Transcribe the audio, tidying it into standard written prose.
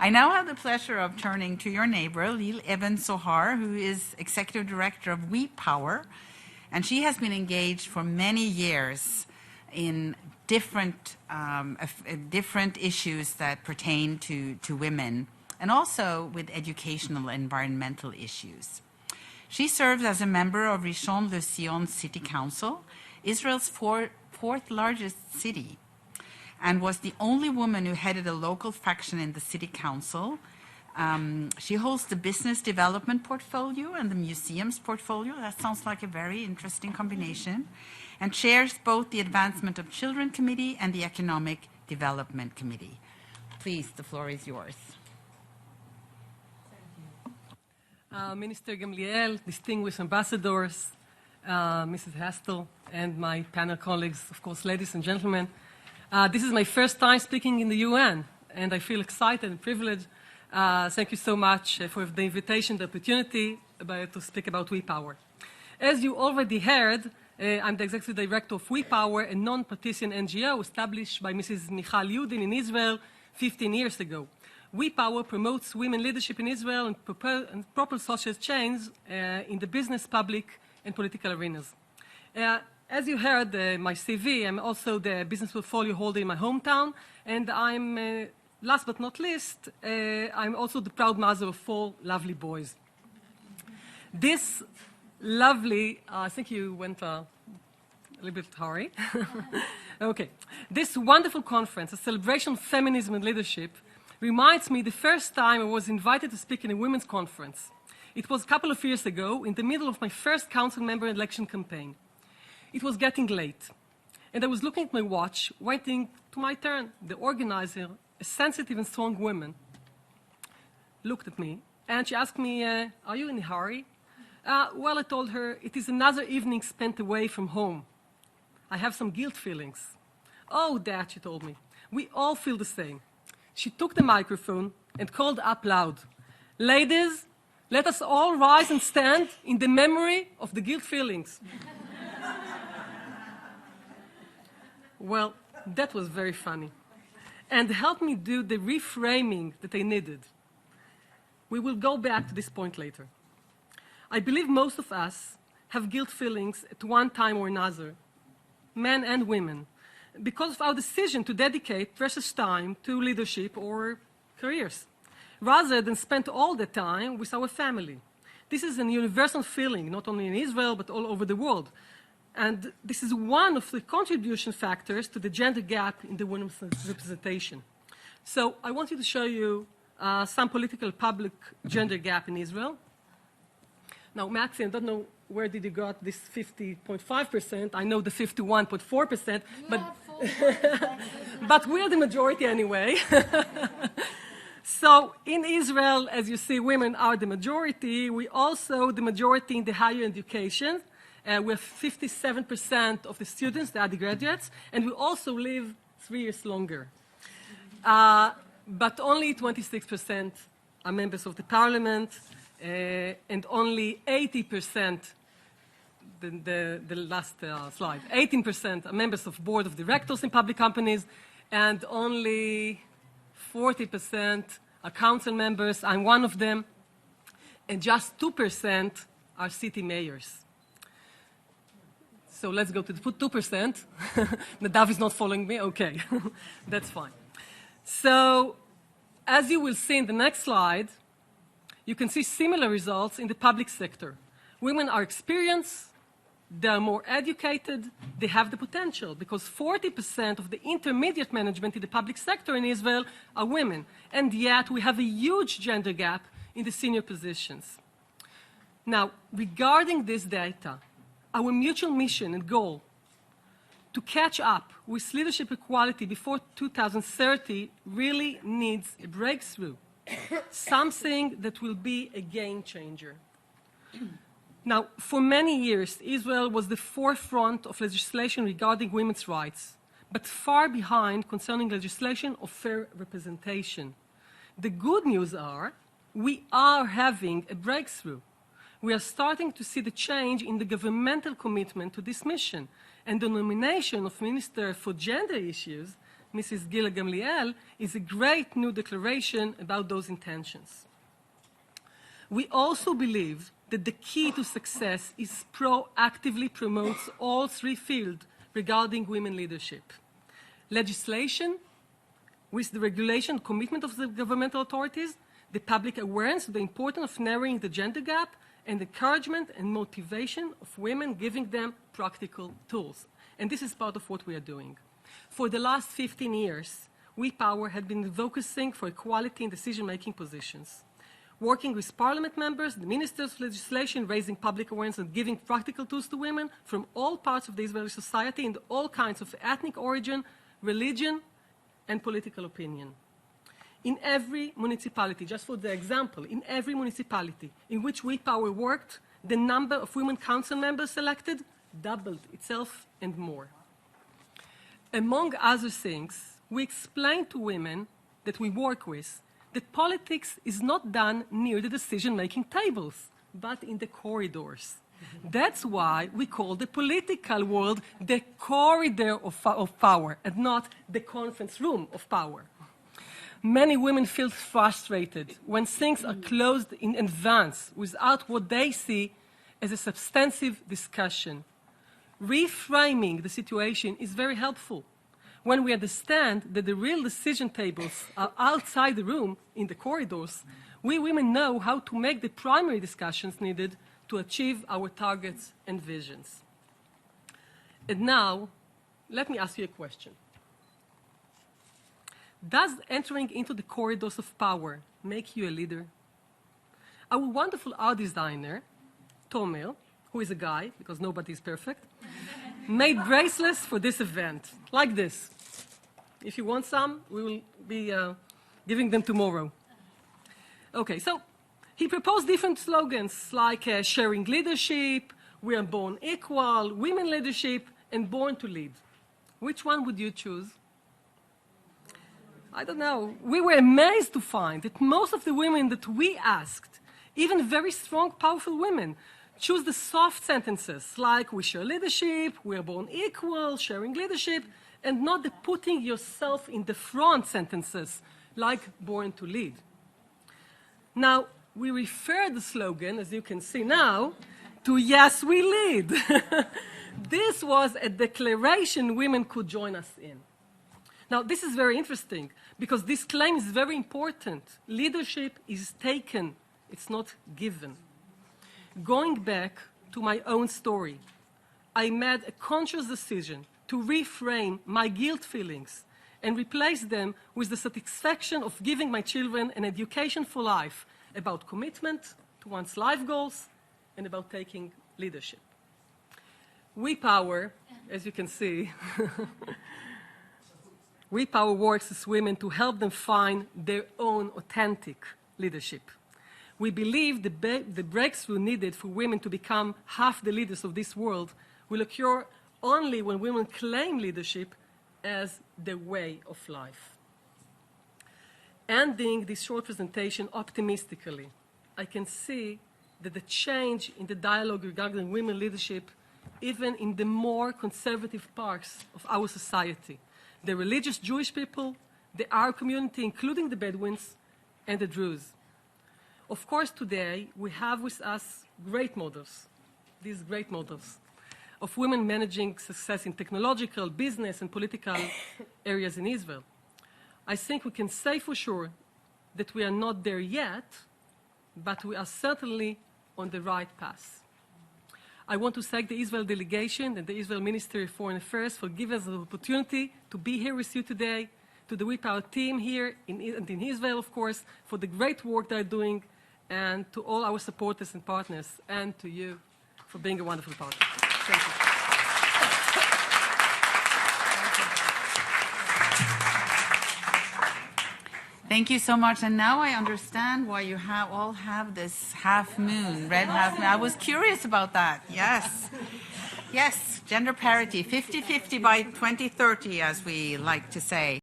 I now have the pleasure of turning to your neighbor, Lil Eben Sohar, who is Executive Director of We Power, and she has been engaged for many years in different issues that pertain to women, and also with educational and environmental issues. She serves as a member of Rishon LeZion City Council, Israel's fourth largest city, and was the only woman who headed a local faction in the city council. She holds the business development portfolio and the museums portfolio. That sounds like a very interesting combination. And chairs both the Advancement of Children Committee and the Economic Development Committee. Please, the floor is yours. Minister Gamliel, distinguished ambassadors, Mrs. Hastel, and my panel colleagues, of course, ladies and gentlemen. This is my first time speaking in the UN, and I feel excited and privileged. Thank you so much for the invitation, the opportunity to speak about We Power. As you already heard, I'm the Executive Director of We Power, a non-partisan NGO established by Mrs. Michal Yudin in Israel 15 years ago. We Power promotes women leadership in Israel and proper social change in the business, public, and political arenas. As you heard, my CV, I'm also the business portfolio holder in my hometown, and I'm, last but not least, I'm also the proud mother of 4 lovely boys. This lovely, I think you went a little bit hurry. Okay. This wonderful conference, a celebration of feminism and leadership, reminds me the first time I was invited to speak in a women's conference. It was a couple of years ago, in the middle of my first council member election campaign. It was getting late, and I was looking at my watch, waiting to my turn. The organizer, a sensitive and strong woman, looked at me, and she asked me, are you in a hurry? Well, I told her, it is another evening spent away from home. I have some guilt feelings. Oh, Dad, she told me, we all feel the same. She took the microphone and called up loud, ladies, let us all rise and stand in the memory of the guilt feelings. Well, that was very funny and helped me do the reframing that I needed. We will go back to this point later. I believe most of us have guilt feelings at one time or another, men and women, because of our decision to dedicate precious time to leadership or careers, rather than spend all the time with our family. This is a universal feeling, not only in Israel, but all over the world. And this is one of the contribution factors to the gender gap in the women's representation. So I wanted to show you some political public gender gap in Israel. Now, Maxi, I don't know where did you got this 50.5%. I know the 51.4%, but we're the majority anyway. So in Israel, as you see, women are the majority. We also the majority in the higher education. We have 57% of the students that are the graduates, and we also live 3 years longer. But only 26% are members of the parliament, and only 80%, the last slide, 18% are members of board of directors in public companies, and only 40% are council members. I'm one of them, and just 2% are city mayors. So let's go to the 2%. Nadav is not following me? Okay, that's fine. So as you will see in the next slide, you can see similar results in the public sector. Women are experienced, they are more educated, they have the potential, because 40% of the intermediate management in the public sector in Israel are women, and yet we have a huge gender gap in the senior positions. Now, regarding this data, our mutual mission and goal to catch up with leadership equality before 2030 really needs a breakthrough, something that will be a game changer. Now, for many years, Israel was the forefront of legislation regarding women's rights, but far behind concerning legislation of fair representation. The good news are we are having a breakthrough. We are starting to see the change in the governmental commitment to this mission, and the nomination of Minister for Gender Issues, Mrs. Gila Gamliel, is a great new declaration about those intentions. We also believe that the key to success is proactively promotes all three fields regarding women leadership. Legislation, with the regulation commitment of the governmental authorities, the public awareness of the importance of narrowing the gender gap, and encouragement and motivation of women, giving them practical tools. And this is part of what we are doing. For the last 15 years, We Power had been focusing for equality in decision-making positions, working with parliament members, the ministers of legislation, raising public awareness and giving practical tools to women from all parts of the Israeli society in all kinds of ethnic origin, religion, and political opinion. In every municipality, just for the example, in every municipality in which We Power worked, the number of women council members elected doubled itself and more. Among other things, we explained to women that we work with that politics is not done near the decision-making tables, but in the corridors. That's why we call the political world the corridor of power and not the conference room of power. Many women feel frustrated when things are closed in advance without what they see as a substantive discussion. Reframing the situation is very helpful. When we understand that the real decision tables are outside the room, in the corridors, we women know how to make the primary discussions needed to achieve our targets and visions. And now, let me ask you a question. Does entering into the corridors of power make you a leader? Our wonderful art designer, Tomer, who is a guy, because nobody is perfect, made bracelets for this event, like this. If you want some, we will be giving them tomorrow. Okay, so he proposed different slogans like sharing leadership, we are born equal, women leadership, and born to lead. Which one would you choose? I don't know. We were amazed to find that most of the women that we asked, even very strong, powerful women, choose the soft sentences like we share leadership, we are born equal, sharing leadership, and not the putting yourself in the front sentences like born to lead. Now, we refer the slogan, as you can see now, to Yes, We Lead. This was a declaration women could join us in. Now, this is very interesting because this claim is very important. Leadership is taken, it's not given. Going back to my own story, I made a conscious decision to reframe my guilt feelings and replace them with the satisfaction of giving my children an education for life about commitment to one's life goals and about taking leadership. We Power, as you can see, We Power works with women to help them find their own authentic leadership. We believe the breakthrough needed for women to become half the leaders of this world will occur only when women claim leadership as the way of life. Ending this short presentation optimistically, I can see that the change in the dialogue regarding women leadership, even in the more conservative parts of our society, the religious Jewish people, the Arab community, including the Bedouins, and the Druze. Of course, today, we have with us great models, these great models, of women managing success in technological, business, and political areas in Israel. I think we can say for sure that we are not there yet, but we are certainly on the right path. I want to thank the Israel delegation and the Israel Ministry of Foreign Affairs for giving us the opportunity to be here with you today, to the We Power team here in Israel, of course, for the great work they're doing, and to all our supporters and partners, and to you for being a wonderful partner. Thank you. Thank you so much. And now I understand why you all have this half moon, red half moon. I was curious about that. Yes. Yes, gender parity, 50-50 by 2030, as we like to say.